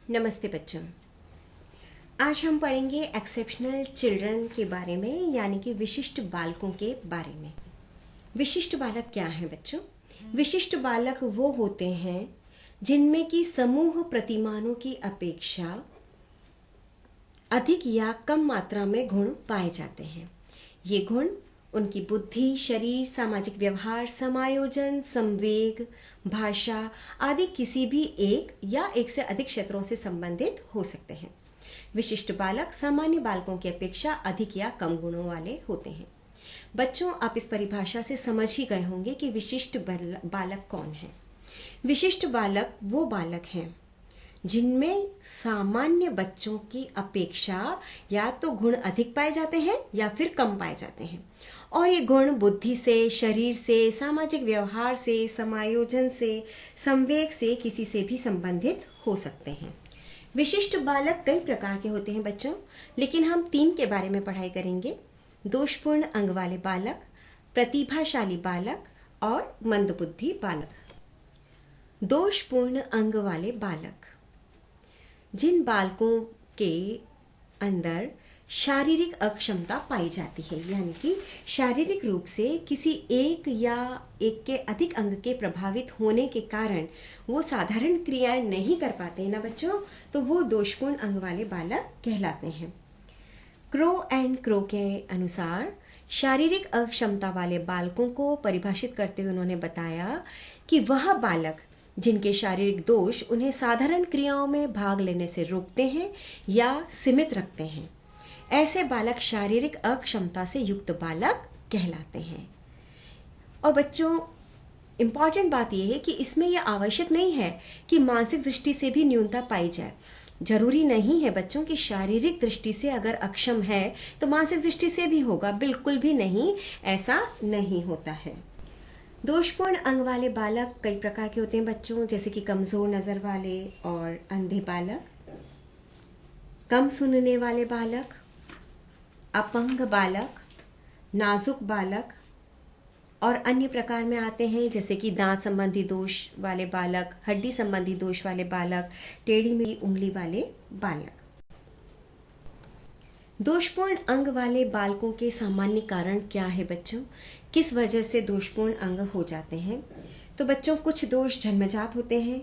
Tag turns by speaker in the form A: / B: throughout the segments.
A: नमस्ते बच्चों। आज हम पढ़ेंगे एक्सेप्शनल चिल्ड्रन के बारे में, यानी कि विशिष्ट बालकों के बारे में। विशिष्ट बालक क्या हैं बच्चों? विशिष्ट बालक वो होते हैं जिनमें की समूह प्रतिमानों की अपेक्षा अधिक या कम मात्रा में गुण पाए जाते हैं। ये गुण उनकी बुद्धि, शरीर, सामाजिक व्यवहार, समायोजन, संवेग, भाषा आदि किसी भी एक या एक से अधिक क्षेत्रों से संबंधित हो सकते हैं। विशिष्ट बालक सामान्य बालकों की अपेक्षा अधिक या कम गुणों वाले होते हैं। बच्चों, आप इस परिभाषा से समझ ही गए होंगे कि विशिष्ट बालक कौन है। विशिष्ट बालक वो बालक हैं जिनमें सामान्य बच्चों की अपेक्षा या तो गुण अधिक पाए जाते हैं या फिर कम पाए जाते हैं, और ये गुण बुद्धि से, शरीर से, सामाजिक व्यवहार से, समायोजन से, संवेग से किसी से भी संबंधित हो सकते हैं। विशिष्ट बालक कई प्रकार के होते हैं बच्चों, लेकिन हम 3 के बारे में पढ़ाई करेंगे: दोषपूर्ण अंग वाले बालक, प्रतिभाशाली बालक और मंदबुद्धि बालक। दोषपूर्ण अंग वाले बालक जिन बालकों के अंदर शारीरिक अक्षमता पाई जाती है, यानी कि शारीरिक रूप से किसी एक या एक के अधिक अंग के प्रभावित होने के कारण वो साधारण क्रियाएं नहीं कर पाते हैं ना बच्चों, तो वो दोषपूर्ण अंग वाले बालक कहलाते हैं। क्रो एंड क्रो के अनुसार शारीरिक अक्षमता वाले बालकों को परिभाषित करते हुए उन्होंने बताया कि वह बालक जिनके शारीरिक दोष उन्हें साधारण क्रियाओं में भाग लेने से रोकते हैं या सीमित रखते हैं, ऐसे बालक शारीरिक अक्षमता से युक्त बालक कहलाते हैं। और बच्चों, इम्पॉर्टेंट बात यह है कि इसमें यह आवश्यक नहीं है कि मानसिक दृष्टि से भी न्यूनता पाई जाए। जरूरी नहीं है बच्चों कि शारीरिक दृष्टि से अगर अक्षम है तो मानसिक दृष्टि से भी होगा, बिल्कुल भी नहीं, ऐसा नहीं होता है। दोषपूर्ण अंग वाले बालक कई प्रकार के होते हैं बच्चों, जैसे कि कमज़ोर नज़र वाले और अंधे बालक, कम सुनने वाले बालक, अपंग बालक, नाजुक बालक, और अन्य प्रकार में आते हैं जैसे कि दांत संबंधी दोष वाले बालक, हड्डी संबंधी दोष वाले बालक, टेढ़ी मेढ़ी उंगली वाले बालक। दोषपूर्ण अंग वाले बालकों के सामान्य कारण क्या है बच्चों? किस वजह से दोषपूर्ण अंग हो जाते हैं? तो बच्चों, कुछ दोष जन्मजात होते हैं।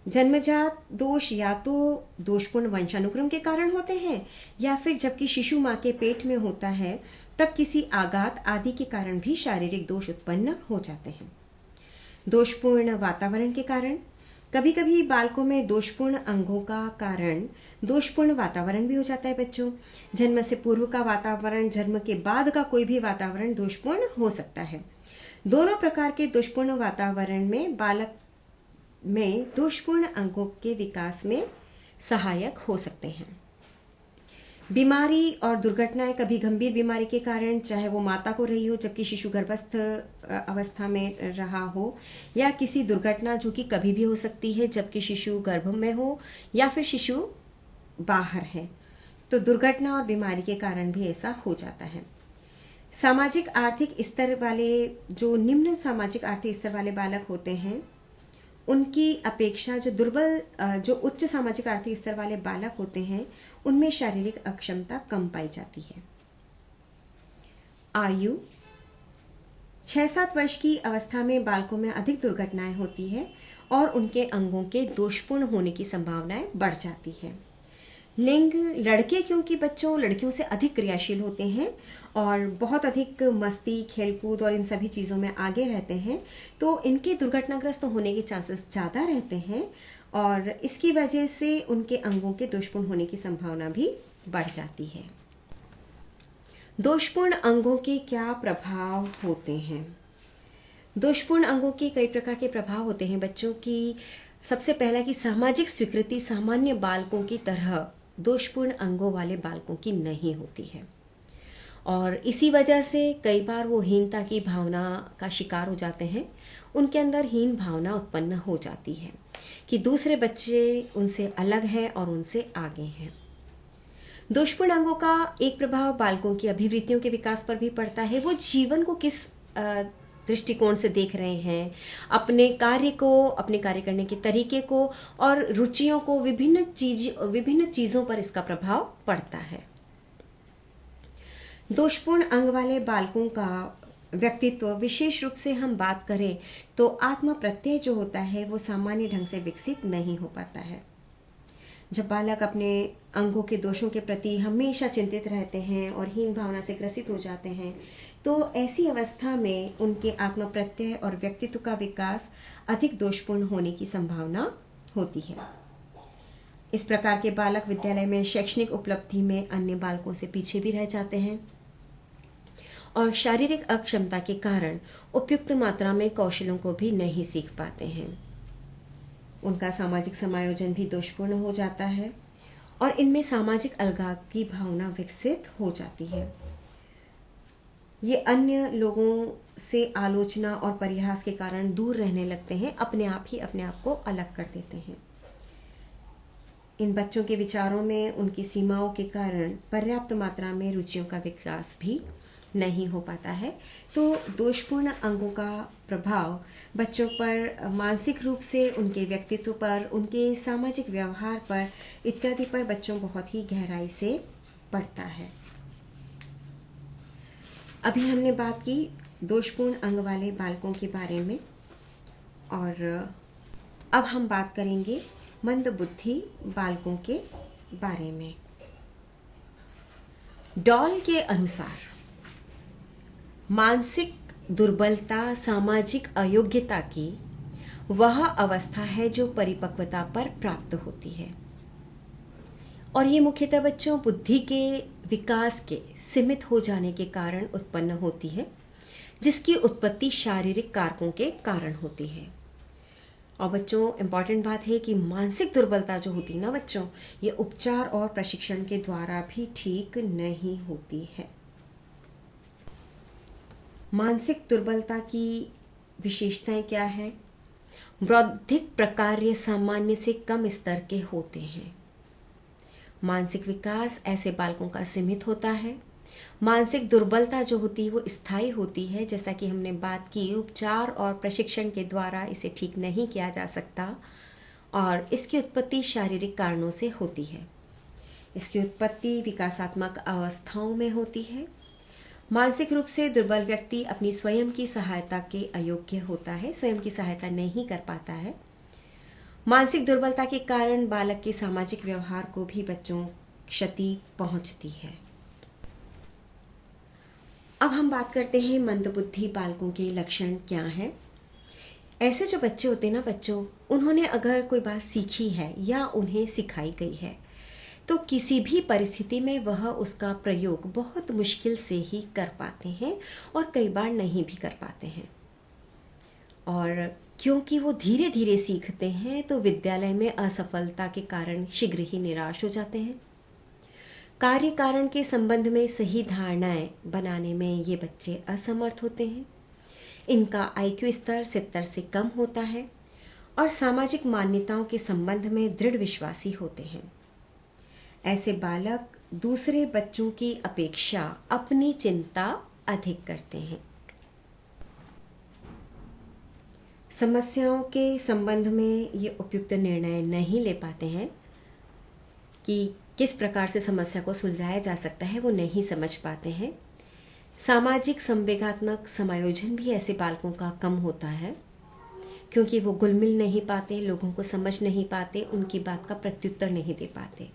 A: जन्मजात दोष या तो दोषपूर्ण वंशानुक्रम के कारण होते हैं या फिर जबकि शिशु माँ के पेट में होता है तब किसी आघात आदि के कारण भी शारीरिक दोष उत्पन्न हो जाते हैं। दोषपूर्ण वातावरण के कारण, कभी कभी बालकों में दोषपूर्ण अंगों का कारण दोषपूर्ण वातावरण भी हो जाता है बच्चों। जन्म से पूर्व का वातावरण, जन्म के बाद का कोई भी वातावरण दोषपूर्ण हो सकता है। दोनों प्रकार के दोषपूर्ण वातावरण में बालक में दोषपूर्ण अंगों के विकास में सहायक हो सकते हैं। बीमारी और दुर्घटनाएं, कभी गंभीर बीमारी के कारण, चाहे वो माता को रही हो जबकि शिशु गर्भस्थ अवस्था में रहा हो, या किसी दुर्घटना जो कि कभी भी हो सकती है जबकि शिशु गर्भ में हो या फिर शिशु बाहर है, तो दुर्घटना और बीमारी के कारण भी ऐसा हो जाता है। सामाजिक आर्थिक स्तर वाले, जो निम्न सामाजिक आर्थिक स्तर वाले बालक होते हैं, उनकी अपेक्षा जो उच्च सामाजिक आर्थिक स्तर वाले बालक होते हैं उनमें शारीरिक अक्षमता कम पाई जाती है। आयु 6-7 वर्ष की अवस्था में बालकों में अधिक दुर्घटनाएं होती है और उनके अंगों के दोषपूर्ण होने की संभावनाएं बढ़ जाती है। लिंग, लड़के क्योंकि बच्चों लड़कियों से अधिक क्रियाशील होते हैं और बहुत अधिक मस्ती, खेलकूद और इन सभी चीज़ों में आगे रहते हैं, तो इनके दुर्घटनाग्रस्त होने के चांसेस ज़्यादा रहते हैं और इसकी वजह से उनके अंगों के दोषपूर्ण होने की संभावना भी बढ़ जाती है। दोषपूर्ण अंगों के क्या प्रभाव होते हैं? दोषपूर्ण अंगों के कई प्रकार के प्रभाव होते हैं बच्चों की। सबसे पहला कि सामाजिक स्वीकृति सामान्य बालकों की तरह दोषपूर्ण अंगों वाले बालकों की नहीं होती है, और इसी वजह से कई बार वो हीनता की भावना का शिकार हो जाते हैं। उनके अंदर हीन भावना उत्पन्न हो जाती है कि दूसरे बच्चे उनसे अलग हैं और उनसे आगे हैं। दोषपूर्ण अंगों का एक प्रभाव बालकों की अभिवृत्तियों के विकास पर भी पड़ता है। वो जीवन को किस दृष्टिकोण से देख रहे हैं, अपने कार्य को, अपने कार्य करने के तरीके को और रुचियों को, विभिन्न चीज़ों पर इसका प्रभाव पड़ता है। दोषपूर्ण अंग वाले बालकों का व्यक्तित्व, विशेष रूप से हम बात करें तो आत्म प्रत्यय जो होता है वो सामान्य ढंग से विकसित नहीं हो पाता है। जब बालक अपने अंगों के दोषों के प्रति हमेशा चिंतित रहते हैं और हीन भावना से ग्रसित हो जाते हैं, तो ऐसी अवस्था में उनके आत्म प्रत्यय और व्यक्तित्व का विकास अधिक दोषपूर्ण होने की संभावना होती है। इस प्रकार के बालक विद्यालय में शैक्षणिक उपलब्धि में अन्य बालकों से पीछे भी रह जाते हैं और शारीरिक अक्षमता के कारण उपयुक्त मात्रा में कौशलों को भी नहीं सीख पाते हैं। उनका सामाजिक समायोजन भी दोषपूर्ण हो जाता है और इनमें सामाजिक अलगाव की भावना विकसित हो जाती है। ये अन्य लोगों से आलोचना और परिहास के कारण दूर रहने लगते हैं, अपने आप को अलग कर देते हैं। इन बच्चों के विचारों में उनकी सीमाओं के कारण पर्याप्त मात्रा में रुचियों का विकास भी नहीं हो पाता है। तो दोषपूर्ण अंगों का प्रभाव बच्चों पर मानसिक रूप से, उनके व्यक्तित्व पर, उनके सामाजिक व्यवहार पर इत्यादि पर बच्चों बहुत ही गहराई से पड़ता है। अभी हमने बात की दोषपूर्ण अंग वाले बालकों के बारे में और अब हम बात करेंगे मंदबुद्धि बालकों के बारे में। डॉल के अनुसार मानसिक दुर्बलता सामाजिक अयोग्यता की वह अवस्था है जो परिपक्वता पर प्राप्त होती है और ये मुख्यतः बच्चों बुद्धि के विकास के सीमित हो जाने के कारण उत्पन्न होती है, जिसकी उत्पत्ति शारीरिक कारकों के कारण होती है। और बच्चों, इम्पॉर्टेंट बात है कि मानसिक दुर्बलता जो होती है ना बच्चों, ये उपचार और प्रशिक्षण के द्वारा भी ठीक नहीं होती है। मानसिक दुर्बलता की विशेषताएं क्या है? बौद्धिक प्रकार्य सामान्य से कम स्तर के होते हैं। मानसिक विकास ऐसे बालकों का सीमित होता है। मानसिक दुर्बलता जो होती है वो स्थायी होती है, जैसा कि हमने बात की, उपचार और प्रशिक्षण के द्वारा इसे ठीक नहीं किया जा सकता और इसकी उत्पत्ति शारीरिक कारणों से होती है। इसकी उत्पत्ति विकासात्मक अवस्थाओं में होती है। मानसिक रूप से दुर्बल व्यक्ति अपनी स्वयं की सहायता के अयोग्य होता है, स्वयं की सहायता नहीं कर पाता है। मानसिक दुर्बलता के कारण बालक के सामाजिक व्यवहार को भी बच्चों क्षति पहुंचती है। अब हम बात करते हैं मंदबुद्धि बालकों के लक्षण क्या हैं। ऐसे जो बच्चे होते हैं ना बच्चों, उन्होंने अगर कोई बात सीखी है या उन्हें सिखाई गई है तो किसी भी परिस्थिति में वह उसका प्रयोग बहुत मुश्किल से ही कर पाते हैं और कई बार नहीं भी कर पाते हैं। और क्योंकि वो धीरे धीरे सीखते हैं तो विद्यालय में असफलता के कारण शीघ्र ही निराश हो जाते हैं। कार्य कारण के संबंध में सही धारणाएं बनाने में ये बच्चे असमर्थ होते हैं। इनका IQ स्तर 70 से कम होता है और सामाजिक मान्यताओं के संबंध में दृढ़ विश्वासी होते हैं। ऐसे बालक दूसरे बच्चों की अपेक्षा अपनी चिंता अधिक करते हैं। समस्याओं के संबंध में ये उपयुक्त निर्णय नहीं ले पाते हैं कि किस प्रकार से समस्या को सुलझाया जा सकता है, वो नहीं समझ पाते हैं। सामाजिक संवेगात्मक समायोजन भी ऐसे बालकों का कम होता है क्योंकि वो घुल मिल नहीं पाते, लोगों को समझ नहीं पाते, उनकी बात का प्रत्युत्तर नहीं दे पाते।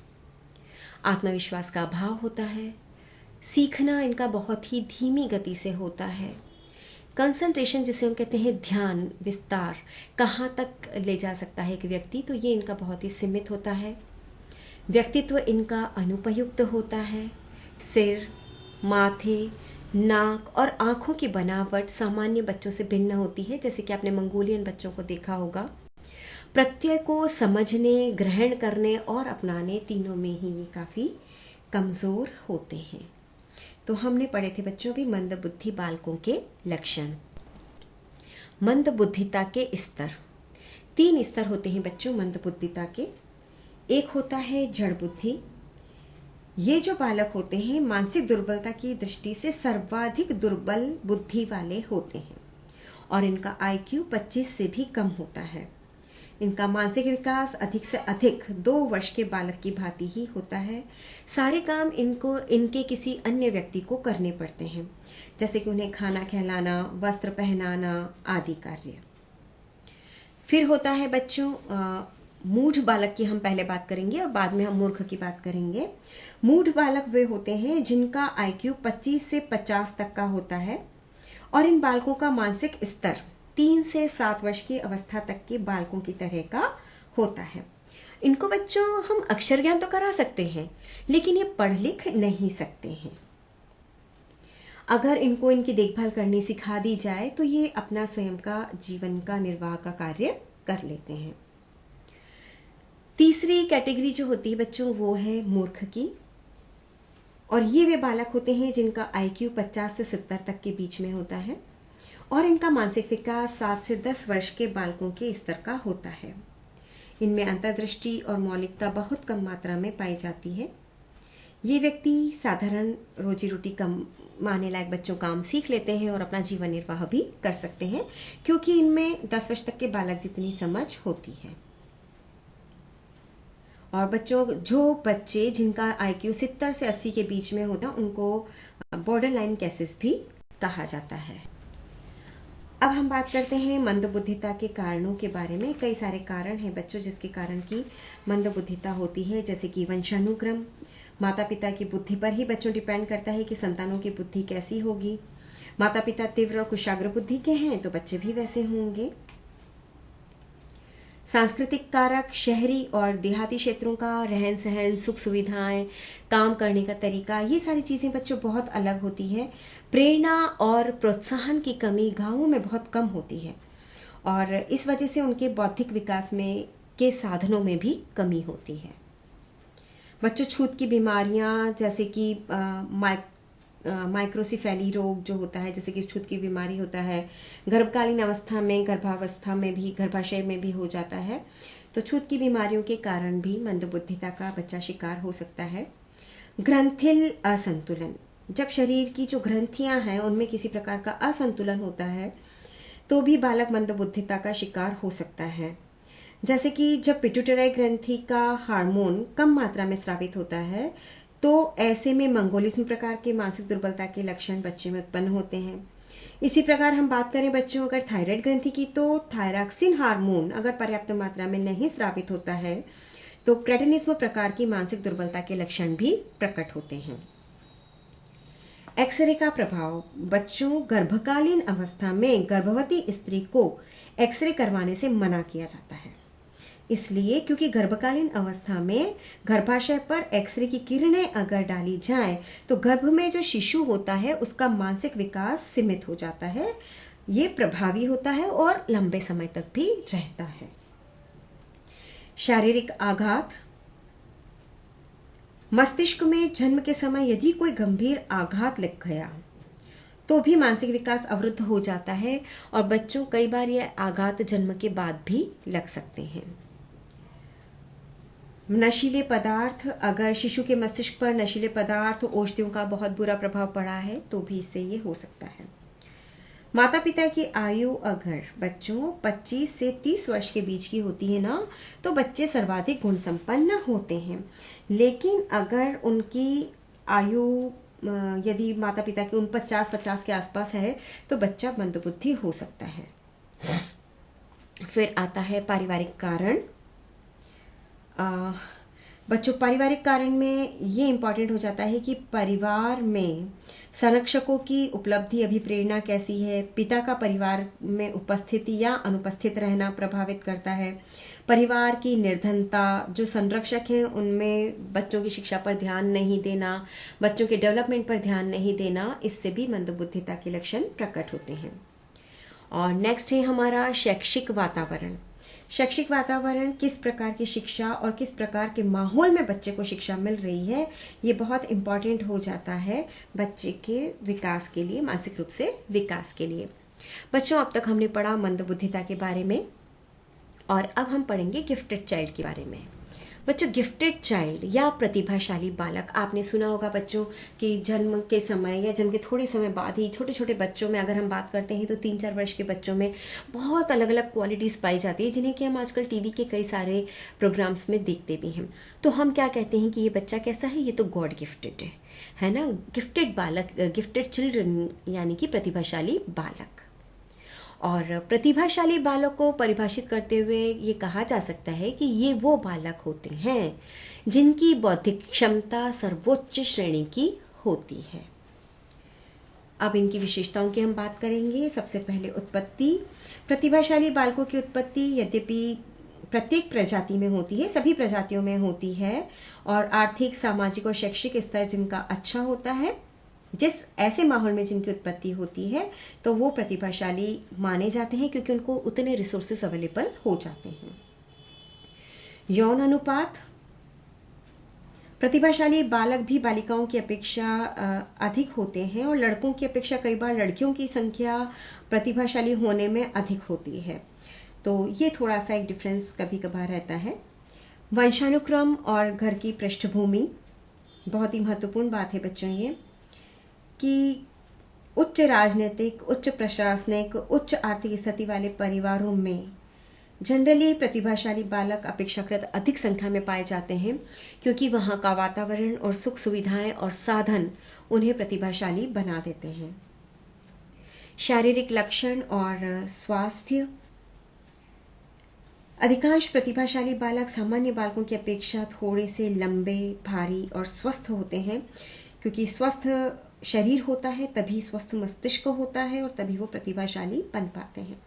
A: आत्मविश्वास का अभाव होता है। सीखना इनका बहुत ही धीमी गति से होता है। कंसंट्रेशन, जिसे हम कहते हैं ध्यान विस्तार, कहाँ तक ले जा सकता है एक व्यक्ति, तो ये इनका बहुत ही सीमित होता है। व्यक्तित्व इनका अनुपयुक्त होता है। सिर, माथे, नाक और आँखों की बनावट सामान्य बच्चों से भिन्न होती है, जैसे कि आपने मंगोलियन बच्चों को देखा होगा। प्रत्यय को समझने, ग्रहण करने और अपनाने, तीनों में ही ये काफ़ी कमज़ोर होते हैं। तो हमने पढ़े थे बच्चों भी मंदबुद्धि बालकों के लक्षण। मंदबुद्धिता के स्तर, 3 स्तर होते हैं बच्चों मंदबुद्धिता के। एक होता है जड़ बुद्धि। ये जो बालक होते हैं मानसिक दुर्बलता की दृष्टि से सर्वाधिक दुर्बल बुद्धि वाले होते हैं और इनका IQ 25 से भी कम होता है। इनका मानसिक विकास अधिक से अधिक 2 वर्ष के बालक की भांति ही होता है। सारे काम इनके किसी अन्य व्यक्ति को करने पड़ते हैं, जैसे कि उन्हें खाना खिलाना, वस्त्र पहनाना आदि कार्य। फिर होता है बच्चों मूढ़ बालक की हम पहले बात करेंगे और बाद में हम मूर्ख की बात करेंगे। मूढ़ बालक वे होते हैं जिनका IQ 25 से 50 तक का होता है और इन बालकों का मानसिक स्तर 3 से 7 वर्ष की अवस्था तक के बालकों की तरह का होता है। इनको बच्चों हम अक्षर ज्ञान तो करा सकते हैं, लेकिन ये पढ़ लिख नहीं सकते हैं। अगर इनको इनकी देखभाल करनी सिखा दी जाए तो ये अपना स्वयं का जीवन का निर्वाह का कार्य कर लेते हैं। तीसरी कैटेगरी जो होती है बच्चों वो है मूर्ख की, और ये वे बालक होते हैं जिनका IQ 50 से 70 तक के बीच में होता है और इनका मानसिक विकास 7 से 10 वर्ष के बालकों के स्तर का होता है। इनमें अंतर्दृष्टि और मौलिकता बहुत कम मात्रा में पाई जाती है। ये व्यक्ति साधारण रोजी रोटी कमाने लायक बच्चों काम सीख लेते हैं और अपना जीवन निर्वाह भी कर सकते हैं, क्योंकि इनमें 10 वर्ष तक के बालक जितनी समझ होती है। और बच्चों जो बच्चे जिनका IQ 70 से 80 के बीच में होता है उनको बॉर्डर लाइन केसेस भी कहा जाता है। अब हम बात करते हैं मंदबुद्धिता के कारणों के बारे में। कई सारे कारण हैं बच्चों जिसके कारण की मंदबुद्धिता होती है, जैसे कि वंशानुक्रम, माता पिता की बुद्धि पर ही बच्चों डिपेंड करता है कि संतानों की बुद्धि कैसी होगी। माता पिता तीव्र और कुशाग्र बुद्धि के हैं तो बच्चे भी वैसे होंगे। सांस्कृतिक कारक, शहरी और देहाती क्षेत्रों का रहन सहन, सुख सुविधाएं, काम करने का तरीका, ये सारी चीज़ें बच्चों बहुत अलग होती है। प्रेरणा और प्रोत्साहन की कमी गांवों में बहुत कम होती है और इस वजह से उनके बौद्धिक विकास में के साधनों में भी कमी होती है। बच्चों छूत की बीमारियां जैसे कि माइक्रोसिफेली रोग जो होता है, जैसे कि छूत की बीमारी होता है, गर्भकालीन अवस्था में, गर्भावस्था में भी, गर्भाशय में भी हो जाता है। तो छूत की बीमारियों के कारण भी मंदबुद्धिता का बच्चा शिकार हो सकता है। ग्रंथिल असंतुलन, जब शरीर की जो ग्रंथियां हैं उनमें किसी प्रकार का असंतुलन होता है तो भी बालक मंदबुद्धिता का शिकार हो सकता है। जैसे कि जब पिट्यूटरी ग्रंथि का हार्मोन कम मात्रा में स्रावित होता है तो ऐसे में मंगोलिज्म प्रकार के मानसिक दुर्बलता के लक्षण बच्चे में उत्पन्न होते हैं। इसी प्रकार हम बात करें बच्चों अगर थायराइड ग्रंथि की, तो थायरॉक्सिन हार्मोन अगर पर्याप्त मात्रा में नहीं स्रावित होता है तो क्रेटिनिज्म प्रकार की मानसिक दुर्बलता के लक्षण भी प्रकट होते हैं। एक्सरे का प्रभाव, बच्चों गर्भकालीन अवस्था में गर्भवती स्त्री को एक्सरे करवाने से मना किया जाता है, इसलिए क्योंकि गर्भकालीन अवस्था में गर्भाशय पर एक्सरे की किरणें अगर डाली जाए तो गर्भ में जो शिशु होता है उसका मानसिक विकास सीमित हो जाता है, ये प्रभावी होता है और लंबे समय तक भी रहता है। शारीरिक आघात, मस्तिष्क में जन्म के समय यदि कोई गंभीर आघात लग गया तो भी मानसिक विकास अवरुद्ध हो जाता है और बच्चों कई बार यह आघात जन्म के बाद भी लग सकते हैं। नशीले पदार्थ, अगर शिशु के मस्तिष्क पर नशीले पदार्थ, औषधियों का बहुत बुरा प्रभाव पड़ा है तो भी इससे ये हो सकता है। माता पिता की आयु अगर बच्चों 25 से 30 वर्ष के बीच की होती है ना, तो बच्चे सर्वाधिक गुण संपन्न होते हैं, लेकिन अगर उनकी आयु यदि माता पिता की 49-50 के आसपास है तो बच्चा मंदबुद्धि हो सकता है। फिर आता है पारिवारिक कारण। बच्चों पारिवारिक कारण में ये इम्पॉर्टेंट हो जाता है कि परिवार में संरक्षकों की उपलब्धि, अभिप्रेरणा कैसी है, पिता का परिवार में उपस्थिति या अनुपस्थित रहना प्रभावित करता है। परिवार की निर्धनता, जो संरक्षक हैं उनमें बच्चों की शिक्षा पर ध्यान नहीं देना, बच्चों के डेवलपमेंट पर ध्यान नहीं देना, इससे भी मंदबुद्धिता के लक्षण प्रकट होते हैं। और नेक्स्ट है हमारा शैक्षिक वातावरण। शैक्षिक वातावरण, किस प्रकार की शिक्षा और किस प्रकार के माहौल में बच्चे को शिक्षा मिल रही है, ये बहुत इम्पॉर्टेंट हो जाता है बच्चे के विकास के लिए, मानसिक रूप से विकास के लिए। बच्चों अब तक हमने पढ़ा मंदबुद्धिता के बारे में और अब हम पढ़ेंगे गिफ्टेड चाइल्ड के बारे में। बच्चों, गिफ्टेड चाइल्ड या प्रतिभाशाली बालक, आपने सुना होगा बच्चों कि जन्म के समय या जन्म के थोड़े समय बाद ही छोटे छोटे बच्चों में अगर हम बात करते हैं तो 3-4 वर्ष के बच्चों में बहुत अलग अलग क्वालिटीज़ पाई जाती है, जिन्हें कि हम आजकल टीवी के कई सारे प्रोग्राम्स में देखते भी हैं। तो हम क्या कहते हैं कि ये बच्चा कैसा है, ये तो गॉड गिफ्टेड है ना। गिफ्टेड बालक, गिफ्टेड चिल्ड्रन यानी कि प्रतिभाशाली बालक। और प्रतिभाशाली बालक को परिभाषित करते हुए ये कहा जा सकता है कि ये वो बालक होते हैं जिनकी बौद्धिक क्षमता सर्वोच्च श्रेणी की होती है। अब इनकी विशेषताओं की हम बात करेंगे। सबसे पहले उत्पत्ति। प्रतिभाशाली बालकों की उत्पत्ति यद्यपि प्रत्येक प्रजाति में होती है, सभी प्रजातियों में होती है, और आर्थिक, सामाजिक और शैक्षिक स्तर जिनका अच्छा होता है, जिस ऐसे माहौल में जिनकी उत्पत्ति होती है, तो वो प्रतिभाशाली माने जाते हैं क्योंकि उनको उतने रिसोर्सेस अवेलेबल हो जाते हैं। यौन अनुपात। प्रतिभाशाली बालक भी बालिकाओं की अपेक्षा अधिक होते हैं और लड़कों की अपेक्षा कई बार लड़कियों की संख्या प्रतिभाशाली होने में अधिक होती है। तो ये थोड़ा सा एक डिफरेंस कभी कभार रहता है। वंशानुक्रम और घर की पृष्ठभूमि बहुत ही महत्वपूर्ण बात है बच्चों, ये कि उच्च राजनीतिक, उच्च प्रशासनिक, उच्च आर्थिक स्थिति वाले परिवारों में जनरली प्रतिभाशाली बालक अपेक्षाकृत अधिक संख्या में पाए जाते हैं क्योंकि वहाँ का वातावरण और सुख सुविधाएं और साधन उन्हें प्रतिभाशाली बना देते हैं। शारीरिक लक्षण और स्वास्थ्य। अधिकांश प्रतिभाशाली बालक सामान्य बालकों की अपेक्षा थोड़े से लंबे, भारी और स्वस्थ होते हैं, क्योंकि स्वस्थ शरीर होता है तभी स्वस्थ मस्तिष्क होता है और तभी वो प्रतिभाशाली बन पाते हैं।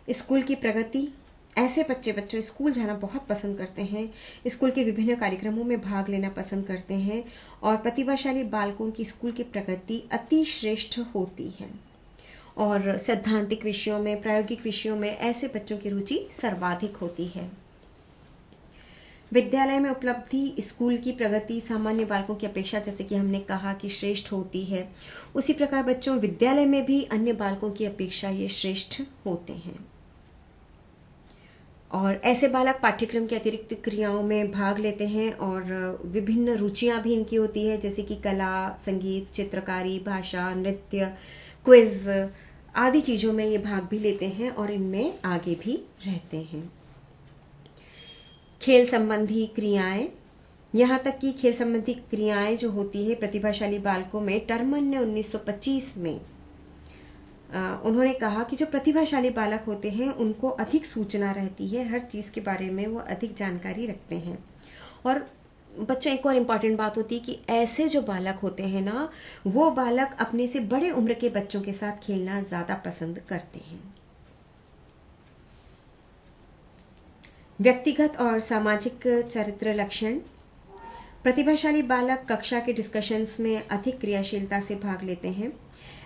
A: स्कूल की प्रगति। ऐसे बच्चे स्कूल जाना बहुत पसंद करते हैं, स्कूल के विभिन्न कार्यक्रमों में भाग लेना पसंद करते हैं, और प्रतिभाशाली बालकों की स्कूल की प्रगति अति श्रेष्ठ होती है। और सैद्धांतिक विषयों में, प्रायोगिक विषयों में ऐसे बच्चों की रुचि सर्वाधिक होती है। विद्यालय में उपलब्धि। स्कूल की प्रगति सामान्य बालकों की अपेक्षा, जैसे कि हमने कहा, कि श्रेष्ठ होती है, उसी प्रकार बच्चों विद्यालय में भी अन्य बालकों की अपेक्षा ये श्रेष्ठ होते हैं। और ऐसे बालक पाठ्यक्रम के अतिरिक्त क्रियाओं में भाग लेते हैं और विभिन्न रुचियां भी इनकी होती है, जैसे कि कला, संगीत, चित्रकारी, भाषा, नृत्य, क्विज आदि चीज़ों में ये भाग भी लेते हैं और इनमें आगे भी रहते हैं। खेल संबंधी क्रियाएं। यहाँ तक कि खेल संबंधी क्रियाएं जो होती है प्रतिभाशाली बालकों में, टर्मन ने 1925 में उन्होंने कहा कि जो प्रतिभाशाली बालक होते हैं उनको अधिक सूचना रहती है, हर चीज़ के बारे में वो अधिक जानकारी रखते हैं। और बच्चों एक और इम्पॉर्टेंट बात होती है कि ऐसे जो बालक होते हैं ना, वो बालक अपने से बड़े उम्र के बच्चों के साथ खेलना ज़्यादा पसंद करते हैं। व्यक्तिगत और सामाजिक चरित्र लक्षण। प्रतिभाशाली बालक कक्षा के डिस्कशंस में अधिक क्रियाशीलता से भाग लेते हैं।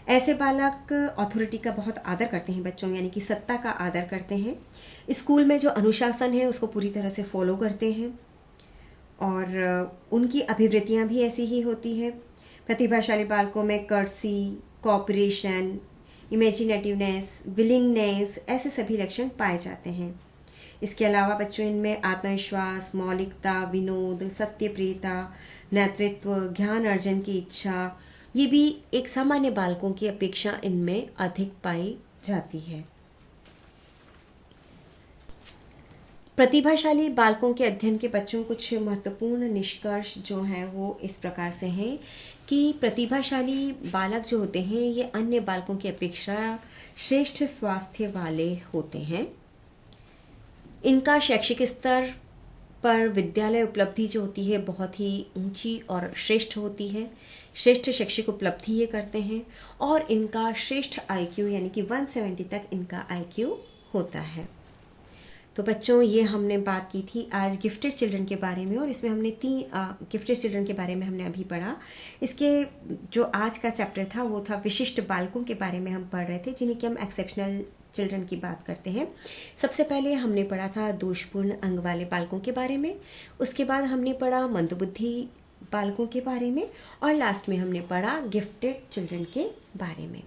A: ऐसे बालक अथॉरिटी का बहुत आदर करते हैं बच्चों, यानी कि सत्ता का आदर करते हैं। स्कूल में जो अनुशासन है उसको पूरी तरह से फॉलो करते हैं और उनकी अभिवृत्तियां भी ऐसी ही होती है। प्रतिभाशाली बालकों में कर्सी, कोऑपरेशन, इमेजिनेटिवनेस, विलिंगनेस ऐसे सभी लक्षण पाए जाते हैं। इसके अलावा बच्चों इनमें आत्मविश्वास, मौलिकता, विनोद, सत्यप्रियता, नेतृत्व, ज्ञान अर्जन की इच्छा, ये भी एक सामान्य बालकों की अपेक्षा इनमें अधिक पाई जाती है। प्रतिभाशाली बालकों के अध्ययन के बच्चों कुछ महत्वपूर्ण निष्कर्ष जो हैं वो इस प्रकार से हैं कि प्रतिभाशाली बालक जो होते हैं ये अन्य बालकों की अपेक्षा श्रेष्ठ स्वास्थ्य वाले होते हैं। इनका शैक्षिक स्तर पर विद्यालय उपलब्धि जो होती है बहुत ही ऊंची और श्रेष्ठ होती है। श्रेष्ठ शैक्षिक उपलब्धि ये करते हैं और इनका श्रेष्ठ IQ यानी कि 170 तक इनका IQ होता है। तो बच्चों ये हमने बात की थी आज गिफ्टेड चिल्ड्रन के बारे में, और इसमें हमने 3 गिफ्टेड चिल्ड्रन के बारे में हमने अभी पढ़ा। इसके जो आज का चैप्टर था वो था विशिष्ट बालकों के बारे में हम पढ़ रहे थे, जिन्हें कि हम एक्सेप्शनल चिल्ड्रन की बात करते हैं। सबसे पहले हमने पढ़ा था दोषपूर्ण अंग वाले बालकों के बारे में, उसके बाद हमने पढ़ा मंदबुद्धि बालकों के बारे में, और लास्ट में हमने पढ़ा गिफ्टेड चिल्ड्रन के बारे में।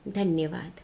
A: धन्यवाद।